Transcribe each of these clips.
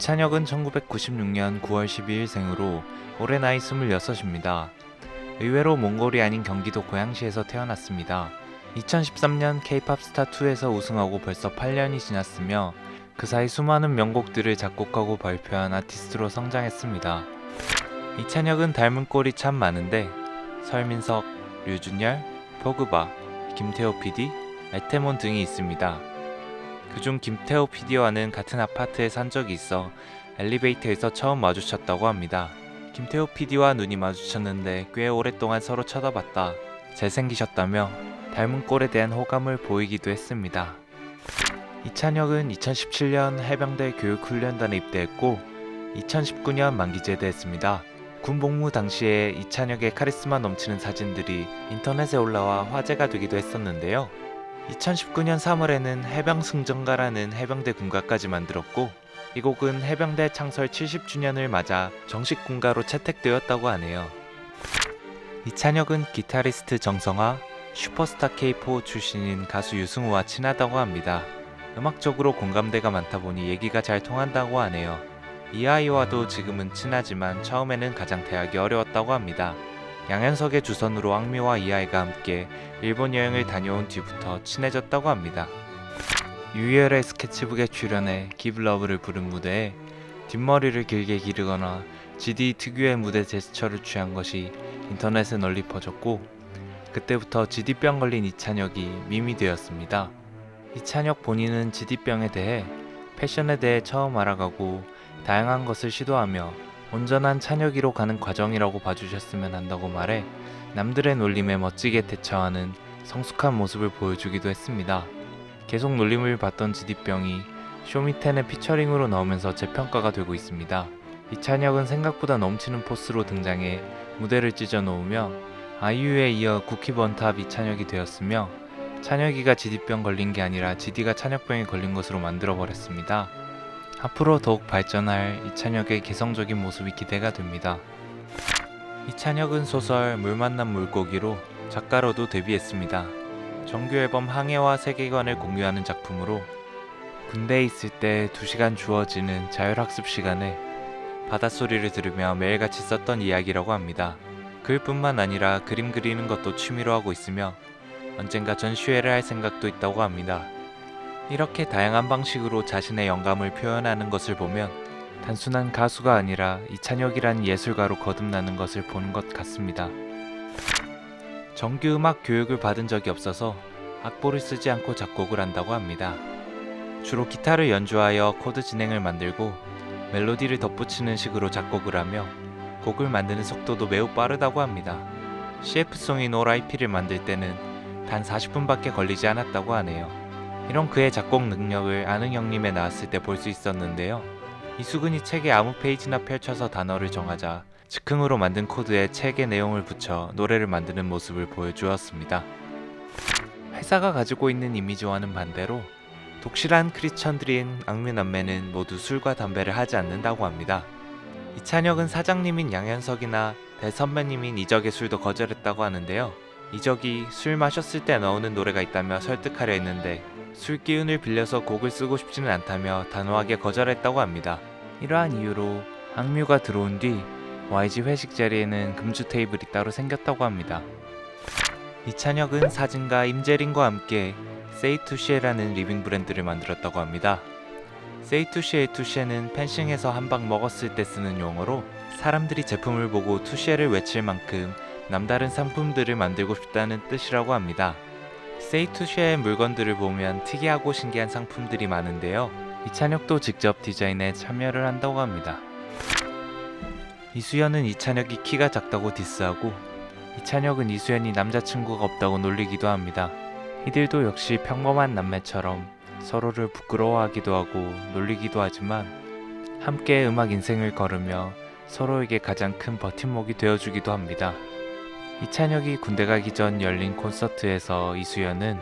이찬혁은 1996년 9월 12일 생으로 올해 나이 26입니다. 의외로 몽골이 아닌 경기도 고양시에서 태어났습니다. 2013년 K-POP 스타2에서 우승하고 벌써 8년이 지났으며 그 사이 수많은 명곡들을 작곡하고 발표한 아티스트로 성장했습니다. 이찬혁은 닮은 꼴이 참 많은데 설민석, 류준열, 포그바, 김태호 PD, 에테몬 등이 있습니다. 그중 김태호 PD와는 같은 아파트에 산 적이 있어 엘리베이터에서 처음 마주쳤다고 합니다. 김태호 PD와 눈이 마주쳤는데 꽤 오랫동안 서로 쳐다봤다. 잘생기셨다며 닮은 꼴에 대한 호감을 보이기도 했습니다. 이찬혁은 2017년 해병대 교육훈련단에 입대했고 2019년 만기 제대했습니다. 군 복무 당시에 이찬혁의 카리스마 넘치는 사진들이 인터넷에 올라와 화제가 되기도 했었는데요. 2019년 3월에는 해병승전가라는 해병대 군가까지 만들었고 이 곡은 해병대 창설 70주년을 맞아 정식 군가로 채택되었다고 하네요. 이찬혁은 기타리스트 정성화, 슈퍼스타 K4 출신인 가수 유승우와 친하다고 합니다. 음악적으로 공감대가 많다 보니 얘기가 잘 통한다고 하네요. 이 아이와도 지금은 친하지만 처음에는 가장 대하기 어려웠다고 합니다. 양현석의 주선으로 악뮤와 이 아이가 함께 일본 여행을 다녀온 뒤부터 친해졌다고 합니다. 유희열의 스케치북에 출연해 Give Love를 부른 무대에 뒷머리를 길게 기르거나 GD 특유의 무대 제스처를 취한 것이 인터넷에 널리 퍼졌고 그때부터 GD병 걸린 이찬혁이 밈이 되었습니다. 이찬혁 본인은 GD병에 대해 패션에 대해 처음 알아가고 다양한 것을 시도하며 온전한 찬혁이로 가는 과정이라고 봐주셨으면 한다고 말해 남들의 놀림에 멋지게 대처하는 성숙한 모습을 보여주기도 했습니다. 계속 놀림을 받던 GD병이 쇼미텐의 피처링으로 나오면서 재평가가 되고 있습니다. 이찬혁은 생각보다 넘치는 포스로 등장해 무대를 찢어 놓으며 아이유에 이어 쿠키번탑 이찬혁이 되었으며 찬혁이가 GD병 걸린 게 아니라 GD가 찬혁병에 걸린 것으로 만들어버렸습니다. 앞으로 더욱 발전할 이찬혁의 개성적인 모습이 기대가 됩니다. 이찬혁은 소설 물 만난 물고기로 작가로도 데뷔했습니다. 정규 앨범 항해와 세계관을 공유하는 작품으로 군대에 있을 때 2시간 주어지는 자율학습 시간에 바닷소리를 들으며 매일같이 썼던 이야기라고 합니다. 글뿐만 아니라 그림 그리는 것도 취미로 하고 있으며 언젠가 전시회를 할 생각도 있다고 합니다. 이렇게 다양한 방식으로 자신의 영감을 표현하는 것을 보면 단순한 가수가 아니라 이찬혁이란 예술가로 거듭나는 것을 보는 것 같습니다. 정규 음악 교육을 받은 적이 없어서 악보를 쓰지 않고 작곡을 한다고 합니다. 주로 기타를 연주하여 코드 진행을 만들고 멜로디를 덧붙이는 식으로 작곡을 하며 곡을 만드는 속도도 매우 빠르다고 합니다. CF송인 All IP를 만들 때는 단 40분밖에 걸리지 않았다고 하네요. 이런 그의 작곡 능력을 아는 형님에 나왔을 때 볼 수 있었는데요. 이수근이 책에 아무 페이지나 펼쳐서 단어를 정하자 즉흥으로 만든 코드에 책의 내용을 붙여 노래를 만드는 모습을 보여주었습니다. 회사가 가지고 있는 이미지와는 반대로 독실한 크리스천들인 악뮤남매는 모두 술과 담배를 하지 않는다고 합니다. 이찬혁은 사장님인 양현석이나 대선배님인 이적의 술도 거절했다고 하는데요. 이적이 술 마셨을 때 나오는 노래가 있다며 설득하려 했는데 술 기운을 빌려서 곡을 쓰고 싶지는 않다며 단호하게 거절했다고 합니다. 이러한 이유로 악뮤가 들어온 뒤 YG 회식 자리에는 금주 테이블이 따로 생겼다고 합니다. 이찬혁은 사진가 임재린과 함께 세이투시에라는 리빙 브랜드를 만들었다고 합니다. 세이투시의 투시에는 펜싱에서 한 방 먹었을 때 쓰는 용어로 사람들이 제품을 보고 투시에를 외칠 만큼 남다른 상품들을 만들고 싶다는 뜻이라고 합니다. 세이투시의 물건들을 보면 특이하고 신기한 상품들이 많은데요. 이찬혁도 직접 디자인에 참여를 한다고 합니다. 이수연은 이찬혁이 키가 작다고 디스하고 이찬혁은 이수연이 남자친구가 없다고 놀리기도 합니다. 이들도 역시 평범한 남매처럼 서로를 부끄러워하기도 하고 놀리기도 하지만 함께 음악 인생을 걸으며 서로에게 가장 큰 버팀목이 되어주기도 합니다. 이찬혁이 군대 가기 전 열린 콘서트에서 이수연은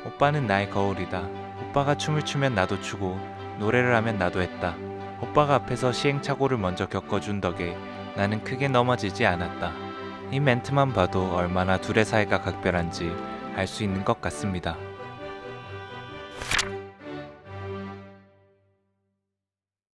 오빠는 나의 거울이다. 오빠가 춤을 추면 나도 추고 노래를 하면 나도 했다. 오빠가 앞에서 시행착오를 먼저 겪어준 덕에 나는 크게 넘어지지 않았다. 이 멘트만 봐도 얼마나 둘의 사이가 각별한지 알 수 있는 것 같습니다.